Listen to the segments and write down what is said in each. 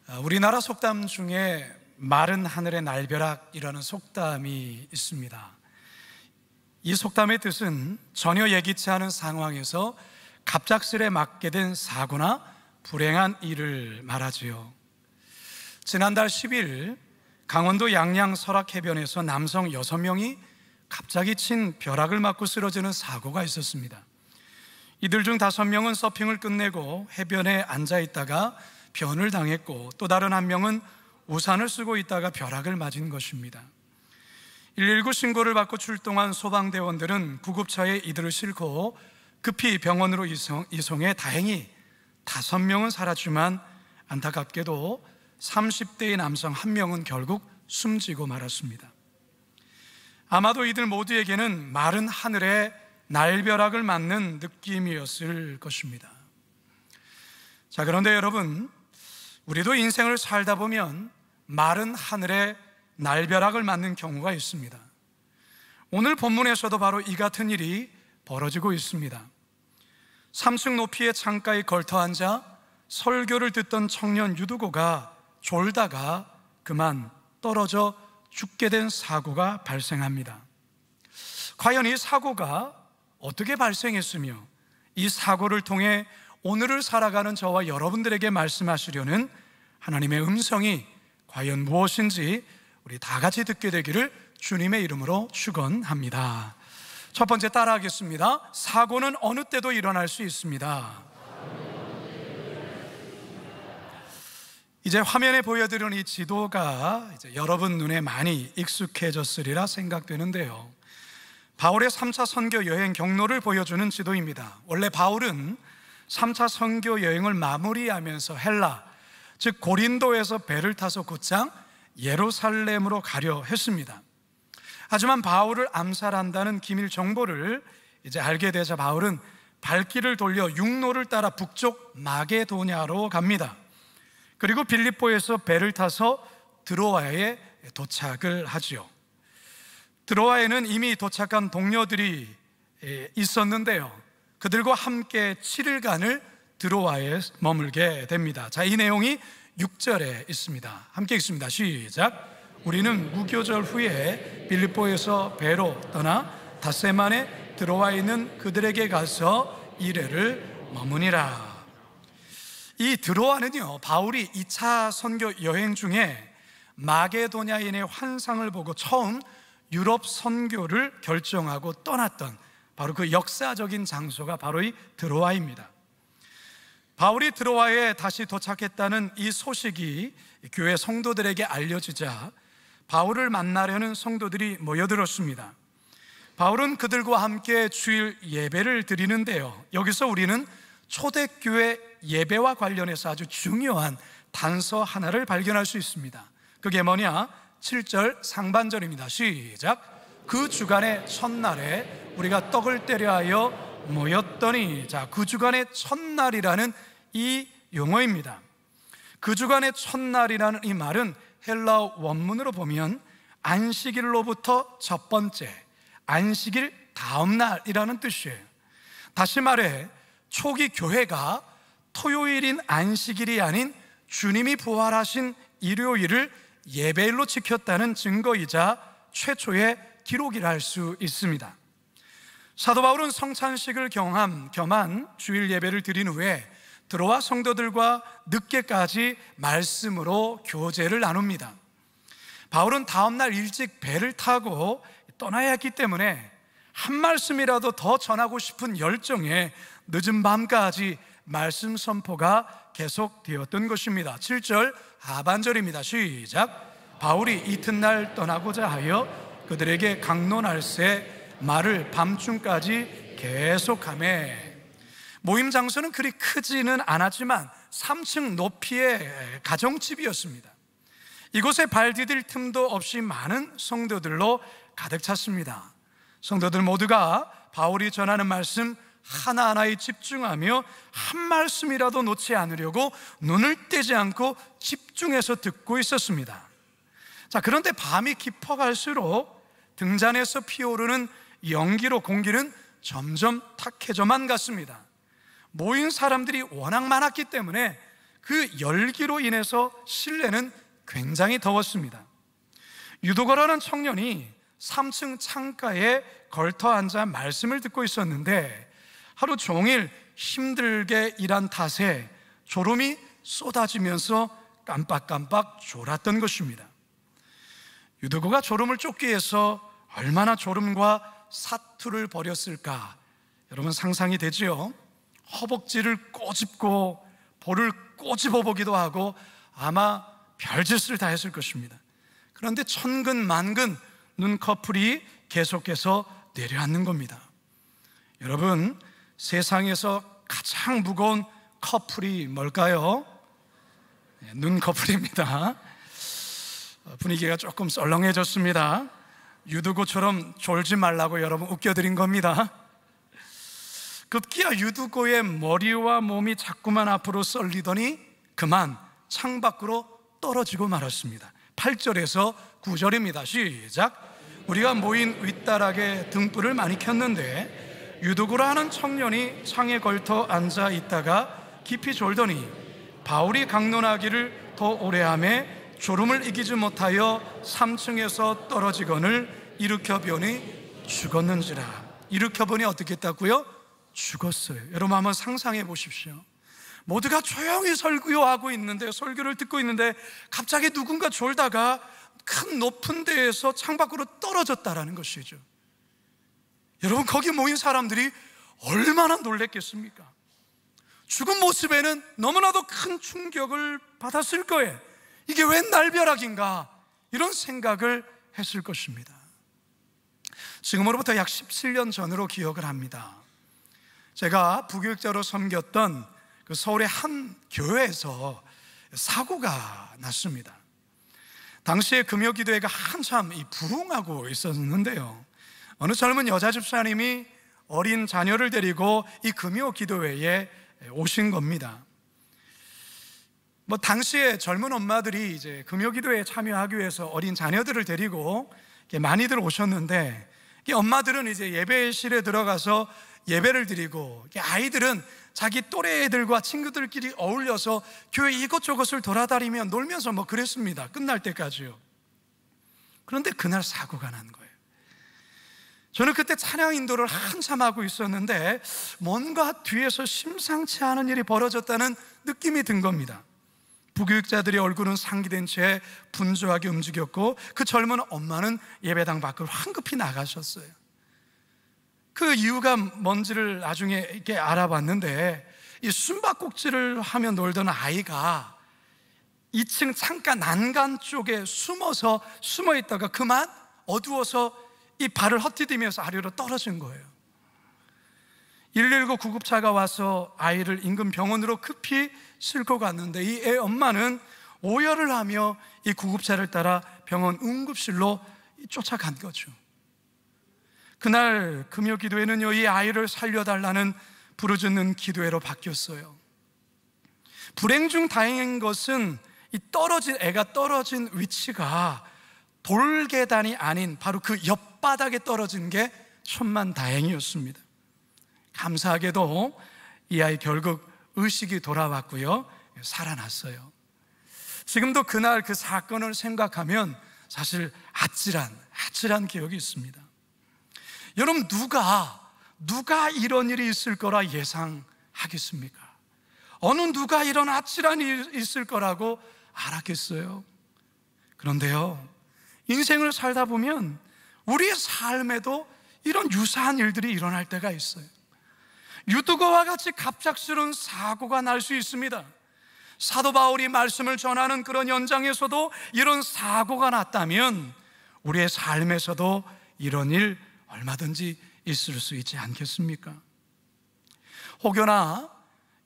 우리나라 속담 중에 마른 하늘의 날벼락이라는 속담이 있습니다. 이 속담의 뜻은 전혀 예기치 않은 상황에서 갑작스레 맞게 된 사고나 불행한 일을 말하지요. 지난달 10일 강원도 양양 설악해변에서 남성 6명이 갑자기 친 벼락을 맞고 쓰러지는 사고가 있었습니다. 이들 중 5명은 서핑을 끝내고 해변에 앉아 있다가 변을 당했고, 또 다른 1명은 우산을 쓰고 있다가 벼락을 맞은 것입니다. 119 신고를 받고 출동한 소방대원들은 구급차에 이들을 싣고 급히 병원으로 이송해 다행히 5명은 살았지만 안타깝게도 30대의 남성 1명은 결국 숨지고 말았습니다. 아마도 이들 모두에게는 마른 하늘에 날벼락을 맞는 느낌이었을 것입니다. 자, 그런데 여러분, 우리도 인생을 살다 보면 마른 하늘에 날벼락을 맞는 경우가 있습니다. 오늘 본문에서도 바로 이 같은 일이 벌어지고 있습니다. 3층 높이의 창가에 걸터 앉아 설교를 듣던 청년 유두고가 졸다가 그만 떨어져 죽게 된 사고가 발생합니다. 과연 이 사고가 어떻게 발생했으며 이 사고를 통해 오늘을 살아가는 저와 여러분들에게 말씀하시려는 하나님의 음성이 과연 무엇인지 우리 다 같이 듣게 되기를 주님의 이름으로 축원합니다. 첫 번째 따라하겠습니다. 사고는 어느 때도 일어날 수 있습니다. 이제 화면에 보여드리는 이 지도가 이제 여러분 눈에 많이 익숙해졌으리라 생각되는데요, 바울의 3차 선교 여행 경로를 보여주는 지도입니다. 원래 바울은 3차 선교 여행을 마무리하면서 헬라, 즉 고린도에서 배를 타서 곧장 예루살렘으로 가려 했습니다. 하지만 바울을 암살한다는 기밀 정보를 이제 알게 되자 바울은 발길을 돌려 육로를 따라 북쪽 마게도냐로 갑니다. 그리고 빌립보에서 배를 타서 드로아에 도착을 하지요. 드로아에는 이미 도착한 동료들이 있었는데요, 그들과 함께 7일간을 드로아에 머물게 됩니다. 자, 이 내용이 6절에 있습니다. 함께 읽습니다. 시작. 우리는 무교절 후에 빌립보에서 배로 떠나 닷새만에 드로아에 있는 그들에게 가서 이래를 머무니라. 이 드로아는요, 바울이 2차 선교 여행 중에 마게도냐인의 환상을 보고 처음 유럽 선교를 결정하고 떠났던 바로 그 역사적인 장소가 바로 이 드로아입니다. 바울이 드로아에 다시 도착했다는 이 소식이 교회 성도들에게 알려지자 바울을 만나려는 성도들이 모여들었습니다. 바울은 그들과 함께 주일 예배를 드리는데요, 여기서 우리는 초대교회 예배와 관련해서 아주 중요한 단서 하나를 발견할 수 있습니다. 그게 뭐냐? 7절 상반절입니다. 시작. 그 주간의 첫날에 우리가 떡을 때려 하여 모였더니. 자, 그 주간의 첫날이라는 이 용어입니다. 그 주간의 첫날이라는 이 말은 헬라어 원문으로 보면 안식일로부터 첫 번째, 안식일 다음 날이라는 뜻이에요. 다시 말해 초기 교회가 토요일인 안식일이 아닌 주님이 부활하신 일요일을 예배일로 지켰다는 증거이자 최초의 기록이라 할 수 있습니다. 사도 바울은 성찬식을 겸한 주일 예배를 드린 후에 드로아 성도들과 늦게까지 말씀으로 교제를 나눕니다. 바울은 다음날 일찍 배를 타고 떠나야 했기 때문에 한 말씀이라도 더 전하고 싶은 열정에 늦은 밤까지 말씀 선포가 계속되었던 것입니다. 7절 하반절입니다. 시작. 바울이 이튿날 떠나고자 하여 그들에게 강론할새 말을 밤중까지 계속하매. 모임 장소는 그리 크지는 않았지만 3층 높이의 가정집이었습니다. 이곳에 발 디딜 틈도 없이 많은 성도들로 가득 찼습니다. 성도들 모두가 바울이 전하는 말씀 하나하나에 집중하며 한 말씀이라도 놓지 않으려고 눈을 떼지 않고 집중해서 듣고 있었습니다. 자, 그런데 밤이 깊어갈수록 등잔에서 피어오르는 연기로 공기는 점점 탁해져만 갔습니다. 모인 사람들이 워낙 많았기 때문에 그 열기로 인해서 실내는 굉장히 더웠습니다. 유두거라는 청년이 3층 창가에 걸터 앉아 말씀을 듣고 있었는데 하루 종일 힘들게 일한 탓에 졸음이 쏟아지면서 깜빡깜빡 졸았던 것입니다. 유두거가 졸음을 쫓기 위해서 얼마나 졸음과 사투를 벌였을까 여러분 상상이 되지요? 허벅지를 꼬집고 볼을 꼬집어 보기도 하고 아마 별짓을 다 했을 것입니다. 그런데 천근만근 눈꺼풀이 계속해서 내려앉는 겁니다. 여러분, 세상에서 가장 무거운 커플이 뭘까요? 눈꺼풀입니다. 분위기가 조금 썰렁해졌습니다. 유두고처럼 졸지 말라고 여러분 웃겨드린 겁니다. 급기야 유두고의 머리와 몸이 자꾸만 앞으로 썰리더니 그만 창밖으로 떨어지고 말았습니다. 8절에서 9절입니다. 시작. 우리가 모인 윗다락에 등불을 많이 켰는데 유두고라 하는 청년이 창에 걸터 앉아 있다가 깊이 졸더니 바울이 강론하기를 더 오래하매 졸음을 이기지 못하여 3층에서 떨어지거늘 일으켜보니 죽었는지라. 일으켜보니 어떻게 했다고요? 죽었어요. 여러분 한번 상상해 보십시오. 모두가 조용히 설교하고 있는데, 설교를 듣고 있는데 갑자기 누군가 졸다가 큰 높은 데에서 창밖으로 떨어졌다라는 것이죠. 여러분 거기 모인 사람들이 얼마나 놀랬겠습니까? 죽은 모습에는 너무나도 큰 충격을 받았을 거예요. 이게 웬 날벼락인가 이런 생각을 했을 것입니다. 지금으로부터 약 17년 전으로 기억을 합니다. 제가 부교육자로 섬겼던 그 서울의 한 교회에서 사고가 났습니다. 당시에 금요기도회가 한참 부흥하고 있었는데요, 어느 젊은 여자 집사님이 어린 자녀를 데리고 이 금요기도회에 오신 겁니다. 당시에 젊은 엄마들이 이제 금요기도회에 참여하기 위해서 어린 자녀들을 데리고 많이들 오셨는데, 엄마들은 이제 예배실에 들어가서 예배를 드리고 아이들은 자기 또래 애들과 친구들끼리 어울려서 교회 이것저것을 돌아다니며 놀면서 그랬습니다. 끝날 때까지요. 그런데 그날 사고가 난 거예요. 저는 그때 찬양 인도를 한참 하고 있었는데 뭔가 뒤에서 심상치 않은 일이 벌어졌다는 느낌이 든 겁니다. 부교육자들의 얼굴은 상기된 채 분주하게 움직였고 그 젊은 엄마는 예배당 밖으로 황급히 나가셨어요. 그 이유가 뭔지를 나중에 이렇게 알아봤는데, 이 숨바꼭질을 하며 놀던 아이가 2층 창가 난간 쪽에 숨어 있다가 그만 어두워서 이 발을 헛디디면서 아래로 떨어진 거예요. 119 구급차가 와서 아이를 인근 병원으로 급히 싣고 갔는데 이 애 엄마는 오열을 하며 이 구급차를 따라 병원 응급실로 쫓아간 거죠. 그날 금요기도회는요, 이 아이를 살려달라는 부르짖는 기도회로 바뀌었어요. 불행 중 다행인 것은 애가 떨어진 위치가 돌계단이 아닌 바로 그 옆바닥에 떨어진 게 천만다행이었습니다. 감사하게도 이 아이 결국 의식이 돌아왔고요, 살아났어요. 지금도 그날 그 사건을 생각하면 사실 아찔한 기억이 있습니다. 여러분 누가 이런 일이 있을 거라 예상하겠습니까? 어느 누가 이런 아찔한 일이 있을 거라고 알았겠어요? 그런데요, 인생을 살다 보면 우리의 삶에도 이런 유사한 일들이 일어날 때가 있어요. 유두거와 같이 갑작스러운 사고가 날 수 있습니다. 사도 바울이 말씀을 전하는 그런 현장에서도 이런 사고가 났다면 우리의 삶에서도 이런 일 얼마든지 있을 수 있지 않겠습니까? 혹여나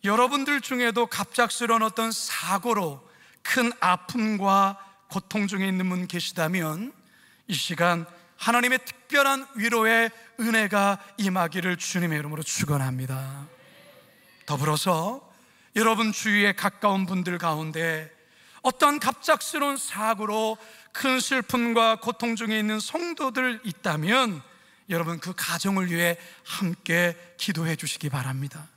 여러분들 중에도 갑작스러운 어떤 사고로 큰 아픔과 고통 중에 있는 분 계시다면 이 시간 하나님의 특별한 위로의 은혜가 임하기를 주님의 이름으로 축원합니다. 더불어서 여러분 주위에 가까운 분들 가운데 어떤 갑작스러운 사고로 큰 슬픔과 고통 중에 있는 성도들 있다면 여러분 그 가정을 위해 함께 기도해 주시기 바랍니다.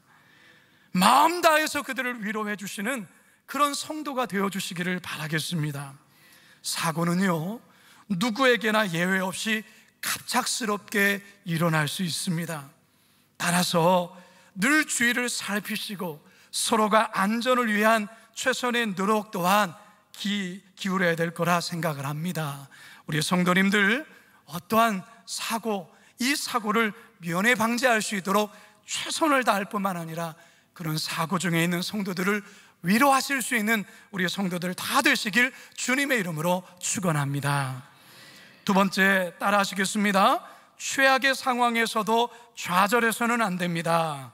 마음 다해서 그들을 위로해 주시는 그런 성도가 되어주시기를 바라겠습니다. 사고는요, 누구에게나 예외 없이 갑작스럽게 일어날 수 있습니다. 따라서 늘 주의를 살피시고 서로가 안전을 위한 최선의 노력 또한 기울여야 될 거라 생각을 합니다. 우리 성도님들, 어떠한 사고, 이 사고를 면회 방지할 수 있도록 최선을 다할 뿐만 아니라 그런 사고 중에 있는 성도들을 위로하실 수 있는 우리 성도들 다 되시길 주님의 이름으로 축원합니다. 두 번째, 따라 하시겠습니다. 최악의 상황에서도 좌절해서는 안 됩니다.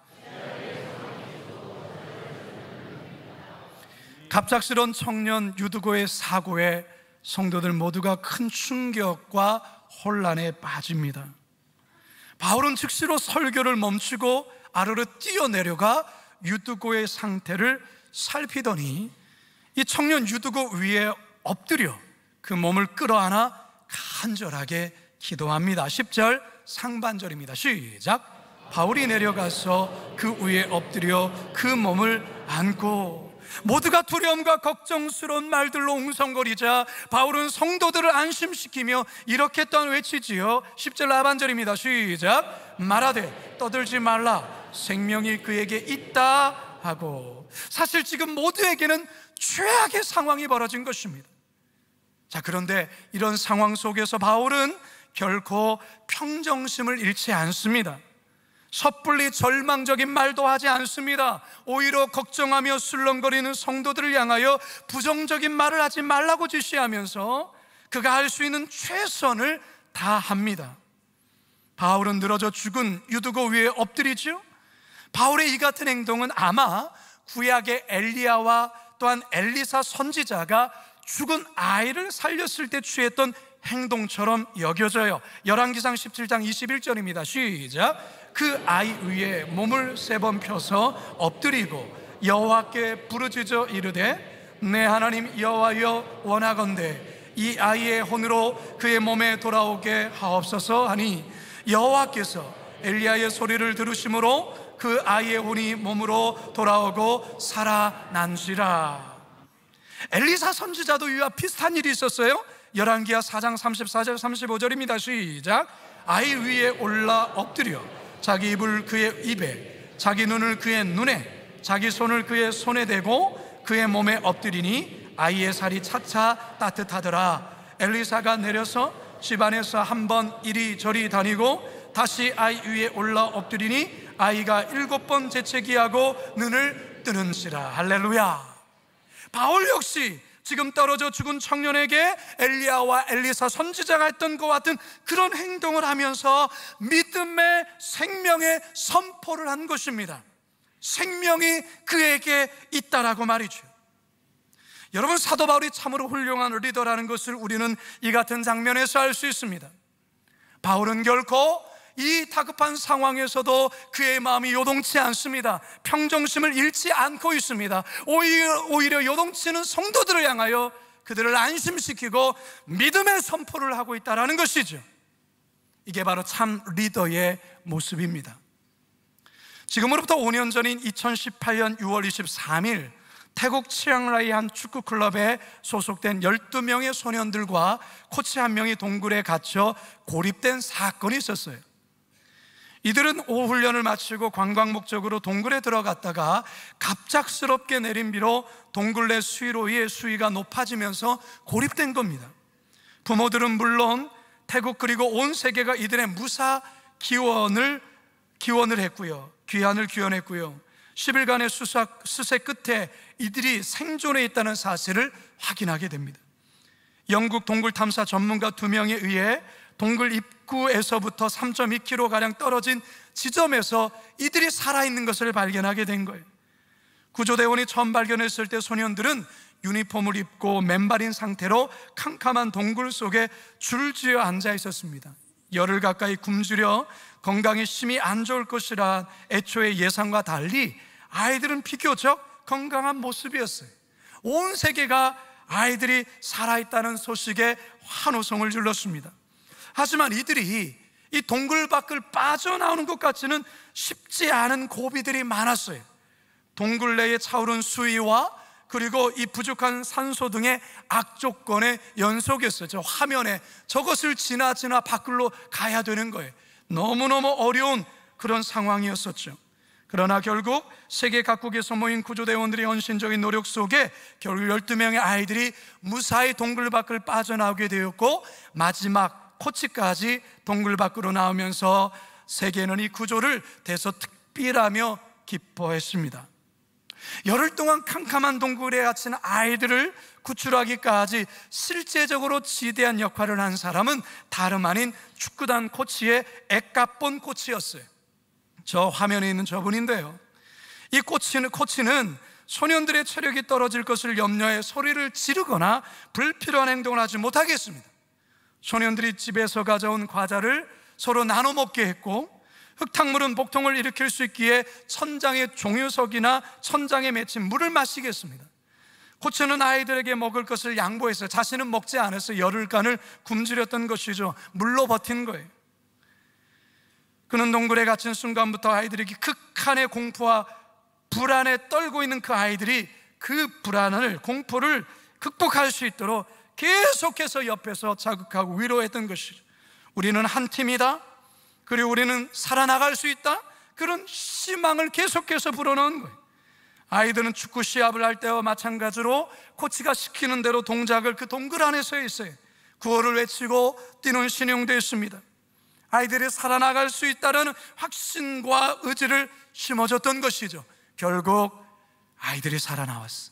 갑작스런 청년 유두고의 사고에 성도들 모두가 큰 충격과 혼란에 빠집니다. 바울은 즉시로 설교를 멈추고 아래로 뛰어내려가 유두고의 상태를 살피더니 이 청년 유두고 위에 엎드려 그 몸을 끌어안아 간절하게 기도합니다. 10절 상반절입니다. 시작. 바울이 내려가서 그 위에 엎드려 그 몸을 안고, 모두가 두려움과 걱정스러운 말들로 웅성거리자 바울은 성도들을 안심시키며 이렇게 또한 외치지요. 10절 하반절입니다. 시작. 말하되 떠들지 말라, 생명이 그에게 있다 하고. 사실 지금 모두에게는 최악의 상황이 벌어진 것입니다. 자, 그런데 이런 상황 속에서 바울은 결코 평정심을 잃지 않습니다. 섣불리 절망적인 말도 하지 않습니다. 오히려 걱정하며 술렁거리는 성도들을 향하여 부정적인 말을 하지 말라고 지시하면서 그가 할 수 있는 최선을 다합니다. 바울은 늘어져 죽은 유두고 위에 엎드리죠. 바울의 이 같은 행동은 아마 구약의 엘리야와 또한 엘리사 선지자가 죽은 아이를 살렸을 때 취했던 행동처럼 여겨져요. 열왕기상 17장 21절입니다. 시작. 그 아이 위에 몸을 3번 펴서 엎드리고 여호와께 부르짖어 이르되 내 하나님 여호와여, 원하건대 이 아이의 혼으로 그의 몸에 돌아오게 하옵소서 하니 여호와께서 엘리야의 소리를 들으심으로 그 아이의 혼이 몸으로 돌아오고 살아난지라. 엘리사 선지자도 이와 비슷한 일이 있었어요. 열왕기하 4장 34절 35절입니다. 시작. 아이 위에 올라 엎드려 자기 입을 그의 입에, 자기 눈을 그의 눈에, 자기 손을 그의 손에 대고 그의 몸에 엎드리니 아이의 살이 차차 따뜻하더라. 엘리사가 내려서 집안에서 한번 이리저리 다니고 다시 아이 위에 올라 엎드리니 아이가 7번 재채기하고 눈을 뜨는지라. 할렐루야. 바울 역시 지금 떨어져 죽은 청년에게 엘리야와 엘리사 선지자가 했던 것 같은 그런 행동을 하면서 믿음의 생명의 선포를 한 것입니다. 생명이 그에게 있다라고 말이죠. 여러분, 사도 바울이 참으로 훌륭한 리더라는 것을 우리는 이 같은 장면에서 알 수 있습니다. 바울은 결코 이 다급한 상황에서도 그의 마음이 요동치 않습니다. 평정심을 잃지 않고 있습니다. 오히려 요동치는 성도들을 향하여 그들을 안심시키고 믿음의 선포를 하고 있다는 것이죠. 이게 바로 참 리더의 모습입니다. 지금으로부터 5년 전인 2018년 6월 23일 태국 치앙라이 한 축구클럽에 소속된 12명의 소년들과 코치 한 명이 동굴에 갇혀 고립된 사건이 있었어요. 이들은 오후 훈련을 마치고 관광 목적으로 동굴에 들어갔다가 갑작스럽게 내린 비로 동굴 내 수위로의 수위가 높아지면서 고립된 겁니다. 부모들은 물론 태국 그리고 온 세계가 이들의 무사 귀환을 기원했고요. 10일간의 수색 끝에 이들이 생존해 있다는 사실을 확인하게 됩니다. 영국 동굴 탐사 전문가 2명에 의해 동굴 입구에서부터 3.2km가량 떨어진 지점에서 이들이 살아있는 것을 발견하게 된 거예요. 구조대원이 처음 발견했을 때 소년들은 유니폼을 입고 맨발인 상태로 캄캄한 동굴 속에 줄지어 앉아 있었습니다. 열흘 가까이 굶주려 건강에 심히 안 좋을 것이라 애초에 예상과 달리 아이들은 비교적 건강한 모습이었어요. 온 세계가 아이들이 살아있다는 소식에 환호성을 질렀습니다. 하지만 이들이 이 동굴 밖을 빠져나오는 것 같지는 쉽지 않은 고비들이 많았어요. 동굴 내에 차오른 수위와 그리고 이 부족한 산소 등의 악조건의 연속이었어요. 저 화면에 저것을 지나 밖으로 가야 되는 거예요. 너무너무 어려운 그런 상황이었었죠. 그러나 결국 세계 각국에서 모인 구조대원들의 헌신적인 노력 속에 결국 12명의 아이들이 무사히 동굴 밖을 빠져나오게 되었고, 마지막 코치까지 동굴 밖으로 나오면서 세계는 이 구조를 대서특필하며 기뻐했습니다. 열흘 동안 캄캄한 동굴에 갇힌 아이들을 구출하기까지 실제적으로 지대한 역할을 한 사람은 다름 아닌 축구단 코치의 엑가본 코치였어요. 저 화면에 있는 저분인데요, 이 코치는 소년들의 체력이 떨어질 것을 염려해 소리를 지르거나 불필요한 행동을 하지 못하게 했습니다. 소년들이 집에서 가져온 과자를 서로 나눠 먹게 했고, 흙탕물은 복통을 일으킬 수 있기에 천장의 종유석이나 천장에 맺힌 물을 마시게 했습니다. 코치는 아이들에게 먹을 것을 양보해서 자신은 먹지 않아서 열흘간을 굶주렸던 것이죠. 물로 버틴 거예요. 그는 동굴에 갇힌 순간부터 아이들에게 극한의 공포와 불안에 떨고 있는 그 아이들이 그 불안을, 공포를 극복할 수 있도록 계속해서 옆에서 자극하고 위로했던 것이죠. 우리는 한 팀이다, 그리고 우리는 살아나갈 수 있다, 그런 희망을 계속해서 불어넣은 거예요. 아이들은 축구 시합을 할 때와 마찬가지로 코치가 시키는 대로 동작을 그 동굴 안에서 했어요. 구호를 외치고 뛰는 신용되었습니다. 아이들이 살아나갈 수 있다는 확신과 의지를 심어줬던 것이죠. 결국 아이들이 살아나왔어.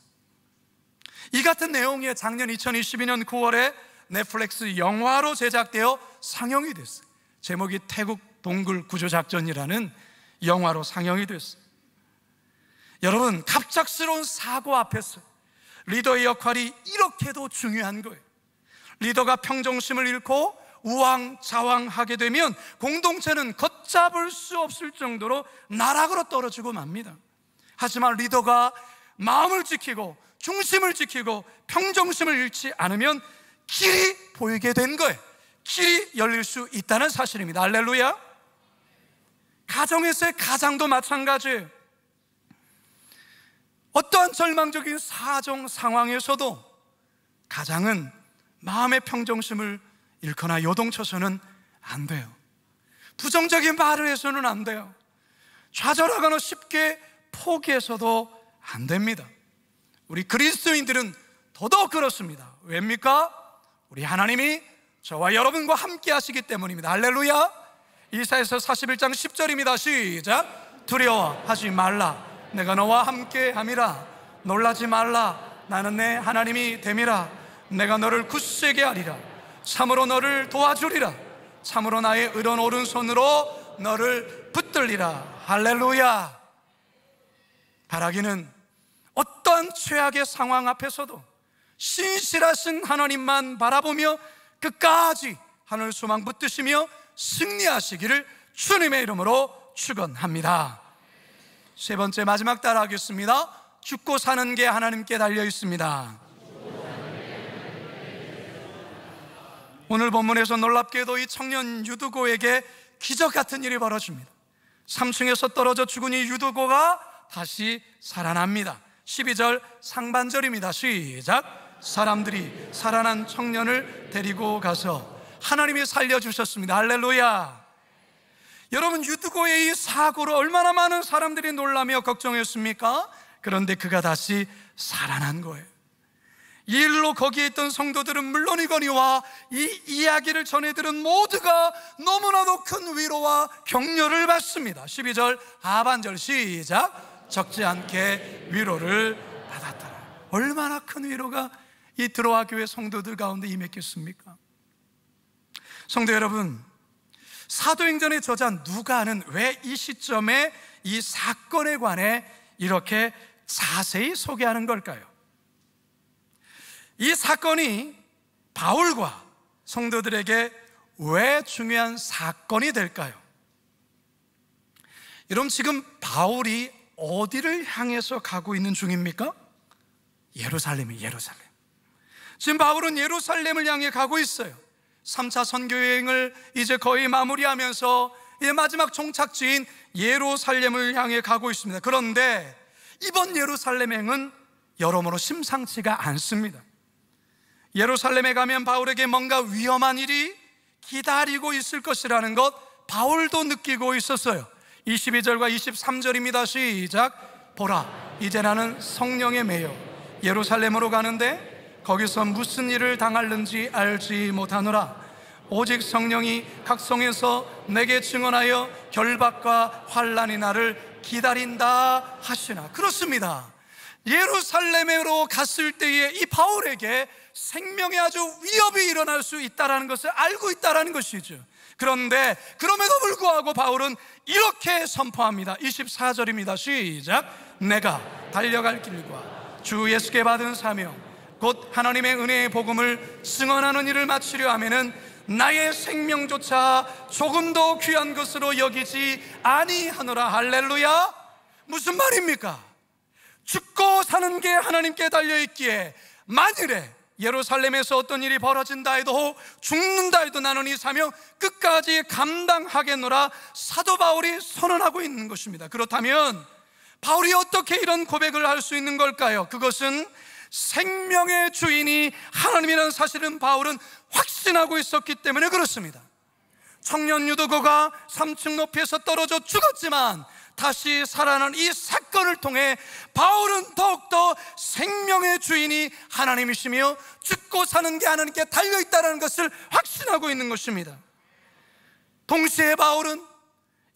이 같은 내용이 작년 2022년 9월에 넷플릭스 영화로 제작되어 상영이 됐어요. 제목이 태국 동굴 구조작전이라는 영화로 상영이 됐어요. 여러분, 갑작스러운 사고 앞에서 리더의 역할이 이렇게도 중요한 거예요. 리더가 평정심을 잃고 우왕좌왕하게 되면 공동체는 걷잡을 수 없을 정도로 나락으로 떨어지고 맙니다. 하지만 리더가 마음을 지키고 중심을 지키고 평정심을 잃지 않으면 길이 보이게 된 거예요. 길이 열릴 수 있다는 사실입니다. 할렐루야. 가정에서의 가장도 마찬가지예요. 어떠한 절망적인 사정 상황에서도 가장은 마음의 평정심을 잃거나 요동쳐서는 안 돼요. 부정적인 말을 해서는 안 돼요. 좌절하거나 쉽게 포기해서도 안 됩니다. 우리 그리스도인들은 더더욱 그렇습니다. 왜입니까? 우리 하나님이 저와 여러분과 함께 하시기 때문입니다. 할렐루야. 이사야서 41장 10절입니다. 시작. 두려워하지 말라, 내가 너와 함께 함이라. 놀라지 말라, 나는 내 하나님이 됨이라. 내가 너를 굳세게 하리라. 참으로 너를 도와주리라. 참으로 나의 의로운 오른손으로 너를 붙들리라. 할렐루야. 바라기는 어떠한 최악의 상황 앞에서도 신실하신 하나님만 바라보며 끝까지 하늘 소망 붙드시며 승리하시기를 주님의 이름으로 축원합니다. 세 번째, 마지막 따라하겠습니다. 죽고 사는 게 하나님께 달려 있습니다. 오늘 본문에서 놀랍게도 이 청년 유두고에게 기적 같은 일이 벌어집니다. 3층에서 떨어져 죽은 이 유두고가 다시 살아납니다. 12절 상반절입니다. 시작. 사람들이 살아난 청년을 데리고 가서 하나님이 살려주셨습니다. 할렐루야. 여러분, 유두고의 이 사고로 얼마나 많은 사람들이 놀라며 걱정했습니까? 그런데 그가 다시 살아난 거예요. 이 일로 거기에 있던 성도들은 물론이거니와 이 이야기를 전해들은 모두가 너무나도 큰 위로와 격려를 받습니다. 12절 하반절 시작. 적지 않게 위로를 받았더라. 얼마나 큰 위로가 이 드로아 교회 성도들 가운데 임했겠습니까? 성도 여러분, 사도행전의 저자 누가는 왜 이 시점에 이 사건에 관해 이렇게 자세히 소개하는 걸까요? 이 사건이 바울과 성도들에게 왜 중요한 사건이 될까요? 여러분, 지금 바울이 어디를 향해서 가고 있는 중입니까? 예루살렘이에요. 예루살렘. 지금 바울은 예루살렘을 향해 가고 있어요. 3차 선교여행을 이제 거의 마무리하면서 이제 마지막 종착지인 예루살렘을 향해 가고 있습니다. 그런데 이번 예루살렘행은 여러모로 심상치가 않습니다. 예루살렘에 가면 바울에게 뭔가 위험한 일이 기다리고 있을 것이라는 것 바울도 느끼고 있었어요. 22절과 23절입니다. 시작. 보라, 이제 나는 성령에 매여 예루살렘으로 가는데 거기서 무슨 일을 당할는지 알지 못하노라. 오직 성령이 각 성에서 내게 증언하여 결박과 환난이 나를 기다린다 하시나. 그렇습니다. 예루살렘으로 갔을 때에 이 바울에게 생명에 아주 위협이 일어날 수 있다는 것을 알고 있다는 것이죠. 그런데 그럼에도 불구하고 바울은 이렇게 선포합니다. 24절입니다. 시작. 내가 달려갈 길과 주 예수께 받은 사명 곧 하나님의 은혜의 복음을 증언하는 일을 마치려 하면은 나의 생명조차 조금도 귀한 것으로 여기지 아니하노라. 할렐루야. 무슨 말입니까? 죽고 사는 게 하나님께 달려있기에 만일에 예루살렘에서 어떤 일이 벌어진다 해도 죽는다 해도 나는 이 사명 끝까지 감당하겠노라. 사도 바울이 선언하고 있는 것입니다. 그렇다면 바울이 어떻게 이런 고백을 할 수 있는 걸까요? 그것은 생명의 주인이 하나님이라는 사실은 바울은 확신하고 있었기 때문에 그렇습니다. 청년 유도거가 3층 높이에서 떨어져 죽었지만 다시 살아난 이 사건을 통해 바울은 더욱더 생명의 주인이 하나님이시며 죽고 사는 게 하나님께 달려있다는 것을 확신하고 있는 것입니다. 동시에 바울은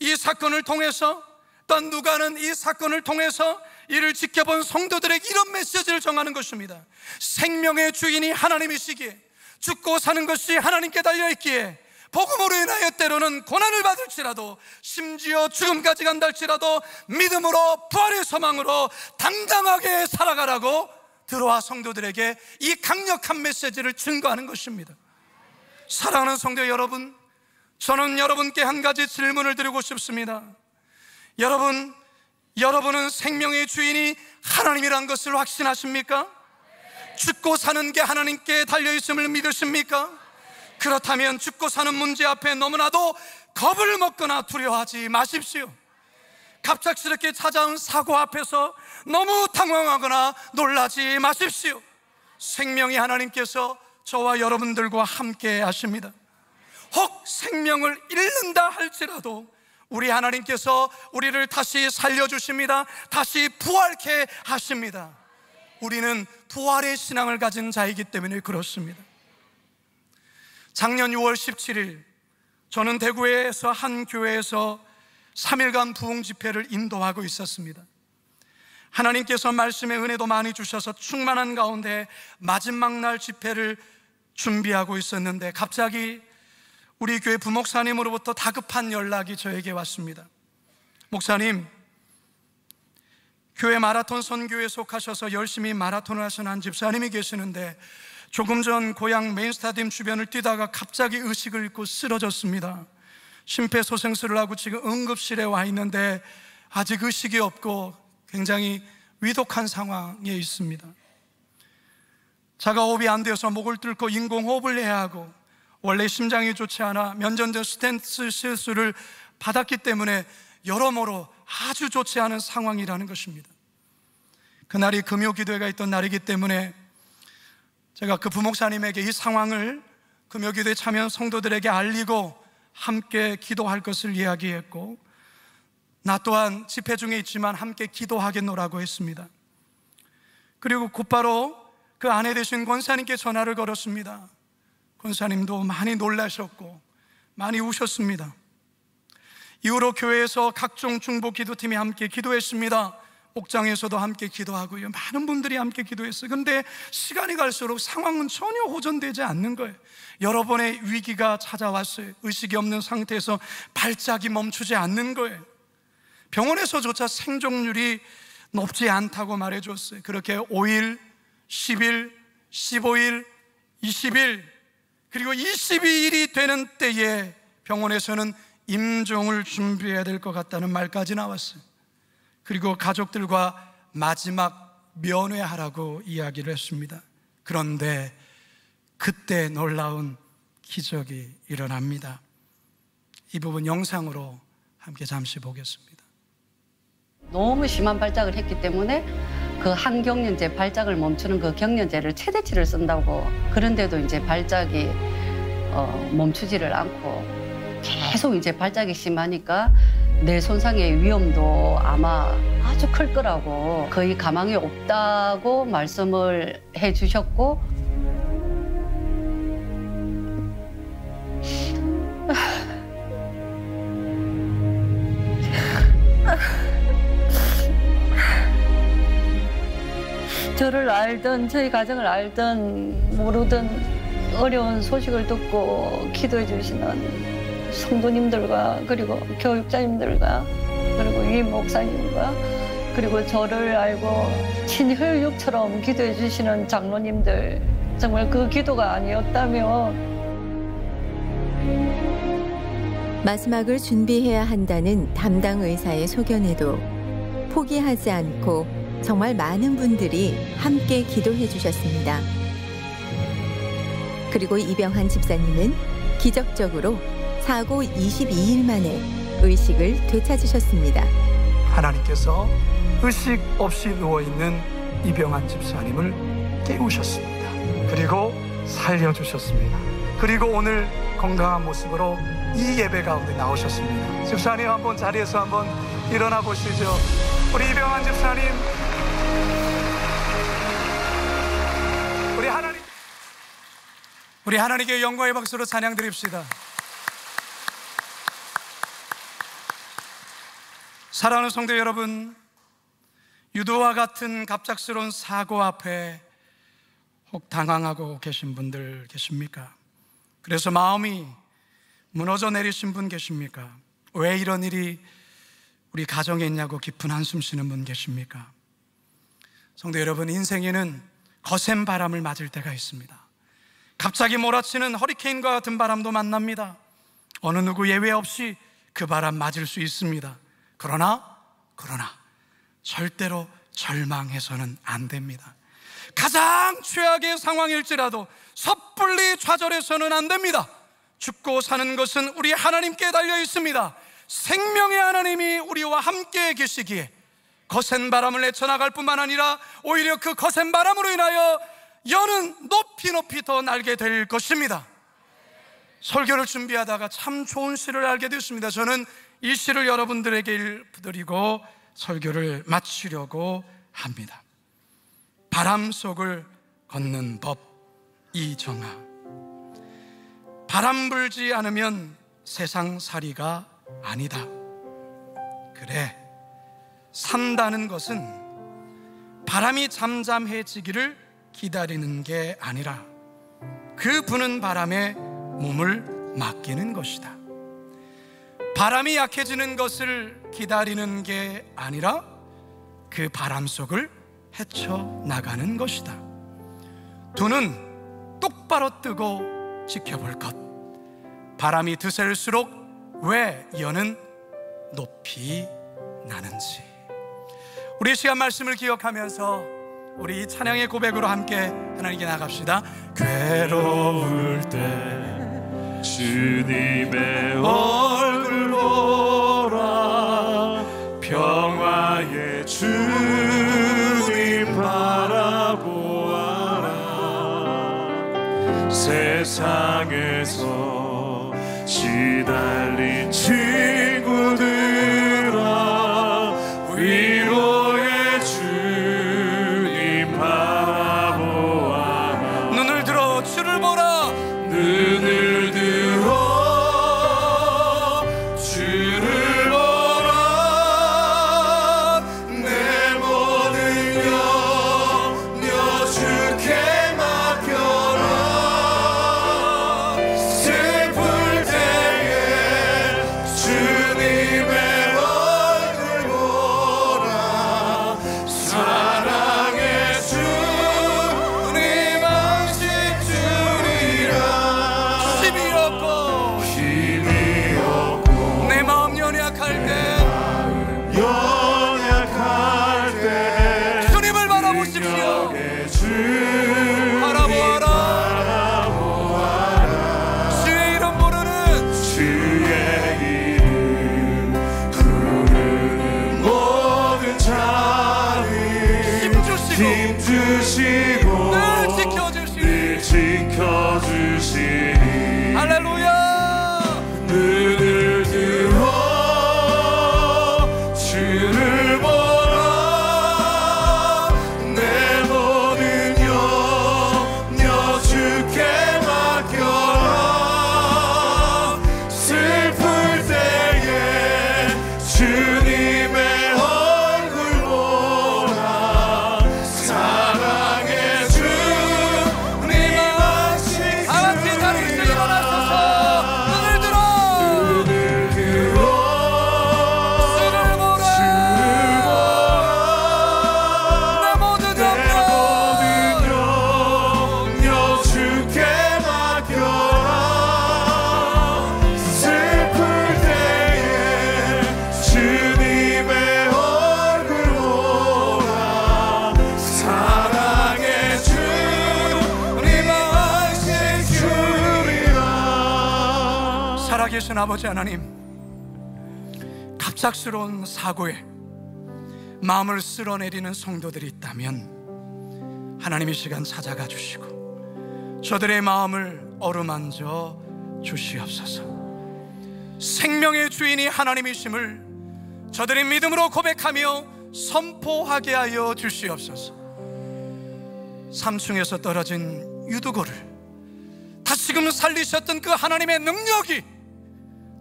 이 사건을 통해서 또 누가는 이 사건을 통해서 이를 지켜본 성도들에게 이런 메시지를 전하는 것입니다. 생명의 주인이 하나님이시기에 죽고 사는 것이 하나님께 달려있기에 복음으로 인하여 때로는 고난을 받을지라도 심지어 죽음까지 간다 할지라도 믿음으로 부활의 소망으로 당당하게 살아가라고 들어와 성도들에게 이 강력한 메시지를 증거하는 것입니다. 사랑하는 성도 여러분, 저는 여러분께 한 가지 질문을 드리고 싶습니다. 여러분은 생명의 주인이 하나님이란 것을 확신하십니까? 죽고 사는 게 하나님께 달려있음을 믿으십니까? 그렇다면 죽고 사는 문제 앞에 너무나도 겁을 먹거나 두려워하지 마십시오. 갑작스럽게 찾아온 사고 앞에서 너무 당황하거나 놀라지 마십시오. 생명이 하나님께서 저와 여러분들과 함께 하십니다. 혹 생명을 잃는다 할지라도 우리 하나님께서 우리를 다시 살려주십니다. 다시 부활케 하십니다. 우리는 부활의 신앙을 가진 자이기 때문에 그렇습니다. 작년 6월 17일 저는 대구에서 한 교회에서 3일간 부흥 집회를 인도하고 있었습니다. 하나님께서 말씀의 은혜도 많이 주셔서 충만한 가운데 마지막 날 집회를 준비하고 있었는데 갑자기 우리 교회 부목사님으로부터 다급한 연락이 저에게 왔습니다. 목사님, 교회 마라톤 선교에 속하셔서 열심히 마라톤을 하시는 한 집사님이 계시는데 조금 전 고향 메인 스타디움 주변을 뛰다가 갑자기 의식을 잃고 쓰러졌습니다. 심폐소생술을 하고 지금 응급실에 와 있는데 아직 의식이 없고 굉장히 위독한 상황에 있습니다. 자가호흡이 안 되어서 목을 뚫고 인공호흡을 해야 하고 원래 심장이 좋지 않아 면전전 스텐트 시술을 받았기 때문에 여러모로 아주 좋지 않은 상황이라는 것입니다. 그날이 금요기도회가 있던 날이기 때문에 제가 그 부목사님에게 이 상황을 금요기도회 참여한 성도들에게 알리고 함께 기도할 것을 이야기했고 나 또한 집회 중에 있지만 함께 기도하겠노라고 했습니다. 그리고 곧바로 그 아내 되신 권사님께 전화를 걸었습니다. 권사님도 많이 놀라셨고 많이 우셨습니다. 이후로 교회에서 각종 중보 기도팀이 함께 기도했습니다. 옥장에서도 함께 기도하고요, 많은 분들이 함께 기도했어요. 그런데 시간이 갈수록 상황은 전혀 호전되지 않는 거예요. 여러 번의 위기가 찾아왔어요. 의식이 없는 상태에서 발작이 멈추지 않는 거예요. 병원에서조차 생존율이 높지 않다고 말해줬어요. 그렇게 5일, 10일, 15일, 20일 그리고 22일이 되는 때에 병원에서는 임종을 준비해야 될 것 같다는 말까지 나왔어요. 그리고 가족들과 마지막 면회하라고 이야기를 했습니다. 그런데 그때 놀라운 기적이 일어납니다. 이 부분 영상으로 함께 잠시 보겠습니다. 너무 심한 발작을 했기 때문에 그 한 경련제 발작을 멈추는 그 경련제를 최대치를 쓴다고. 그런데도 이제 발작이 멈추지를 않고 계속 이제 발작이 심하니까 뇌 손상의 위험도 아마 아주 클 거라고, 거의 가망이 없다고 말씀을 해주셨고, 저를 알든 저희 가정을 알든 모르든 어려운 소식을 듣고 기도해 주시는 성도님들과, 그리고 교육자님들과, 그리고 유임 목사님과, 그리고 저를 알고 친혈육처럼 기도해 주시는 장로님들, 정말 그 기도가 아니었다면. 마지막을 준비해야 한다는 담당 의사의 소견에도 포기하지 않고 정말 많은 분들이 함께 기도해 주셨습니다. 그리고 이병환 집사님은 기적적으로 사고 22일 만에 의식을 되찾으셨습니다. 하나님께서 의식 없이 누워있는 이병환 집사님을 깨우셨습니다. 그리고 살려주셨습니다. 그리고 오늘 건강한 모습으로 이 예배 가운데 나오셨습니다. 집사님, 한번 자리에서 한번 일어나 보시죠. 우리 이병환 집사님, 우리 하나님께 영광의 박수로 찬양 드립시다. 사랑하는 성도 여러분, 유도와 같은 갑작스러운 사고 앞에 혹 당황하고 계신 분들 계십니까? 그래서 마음이 무너져 내리신 분 계십니까? 왜 이런 일이 우리 가정에 있냐고 깊은 한숨 쉬는 분 계십니까? 성도 여러분, 인생에는 거센 바람을 맞을 때가 있습니다. 갑자기 몰아치는 허리케인과 같은 바람도 만납니다. 어느 누구 예외 없이 그 바람 맞을 수 있습니다. 그러나 절대로 절망해서는 안 됩니다. 가장 최악의 상황일지라도 섣불리 좌절해서는 안 됩니다. 죽고 사는 것은 우리 하나님께 달려 있습니다. 생명의 하나님이 우리와 함께 계시기에 거센 바람을 헤쳐나갈 뿐만 아니라 오히려 그 거센 바람으로 인하여 여는 높이 더 날게 될 것입니다. 설교를 준비하다가 참 좋은 시를 알게 되었습니다. 저는 이 시를 여러분들에게 읽어드리고 설교를 마치려고 합니다. 바람 속을 걷는 법, 이정아. 바람 불지 않으면 세상살이가 아니다. 그래, 산다는 것은 바람이 잠잠해지기를 기다리는 게 아니라 그 부는 바람에 몸을 맡기는 것이다. 바람이 약해지는 것을 기다리는 게 아니라 그 바람 속을 헤쳐나가는 것이다. 두 눈 똑바로 뜨고 지켜볼 것. 바람이 드셀수록 왜 여는 높이 나는지. 우리 시간 말씀을 기억하면서 우리 이 찬양의 고백으로 함께 하나님께 나갑시다. 괴로울 때 주님의 얼굴 보라, 평화의 주님 바라보아라. 세상에서 시달린 친구들아, 위로의 주님 바라보아라. 눈을 들어 주를 보라. 눈을 들어 주를 보라. 내 모든 염려 주께 맡겨라. 슬플 때에 주님의 얼굴 보라. 사랑의 주님 안식 주리라. 힘이 없고 내 마음 연약할 때 주님을 바라보십시오. 바라보아라. 주의 이름 부르는 모든 자리 힘 지켜주시고 늘 지켜주시니 할렐루야. 눈을 들어 주를 보라. 내 모든 염려 주께 맡겨라. 슬플 때에 주님의 얼굴 보라. 사랑의 주님 아시는 다같이 자리에서 일어나셔서 눈을 들어 주를 보라. 내 모든 염려 주께 맡겨라. 슬플 때에 주님의 얼굴 보라. 사랑의 주님 아시주리라. 살아계신 아버지 하나님, 갑작스러운 사고에 마음을 쓸어내리는 성도들이 있다면 하나님 이 시간 찾아가 주시고 저들의 마음을 어루만져 주시옵소서. 생명의 주인이 하나님이심을 저들의 믿음으로 고백하며 선포하게 하여 주시옵소서. 3층에서 떨어진 유두고를 다시금 살리셨던 그 하나님의 능력이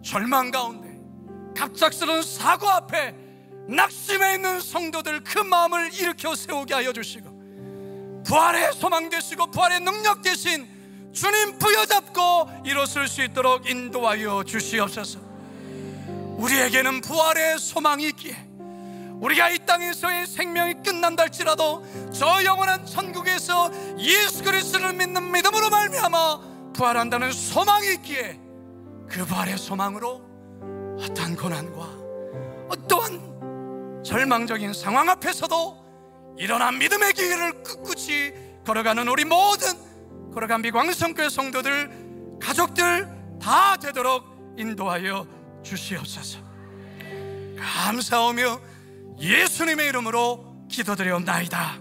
절망 가운데 갑작스러운 사고 앞에 낙심해 있는 성도들 그 마음을 일으켜 세우게 하여 주시고 부활의 소망 되시고 부활의 능력 되신 주님 부여잡고 일어설 수 있도록 인도하여 주시옵소서. 우리에게는 부활의 소망이 있기에 우리가 이 땅에서의 생명이 끝난다 할지라도 저 영원한 천국에서 예수 그리스도를 믿는 믿음으로 말미암아 부활한다는 소망이 있기에 그 부활의 소망으로 어떠한 고난과 어떠한 절망적인 상황 앞에서도 일어난 믿음의 길을 꿋꿋이 걸어가는 우리 모든 걸어간 비광성교회 성도들 가족들 다 되도록 인도하여 주시옵소서. 감사하며 예수님의 이름으로 기도드리옵나이다.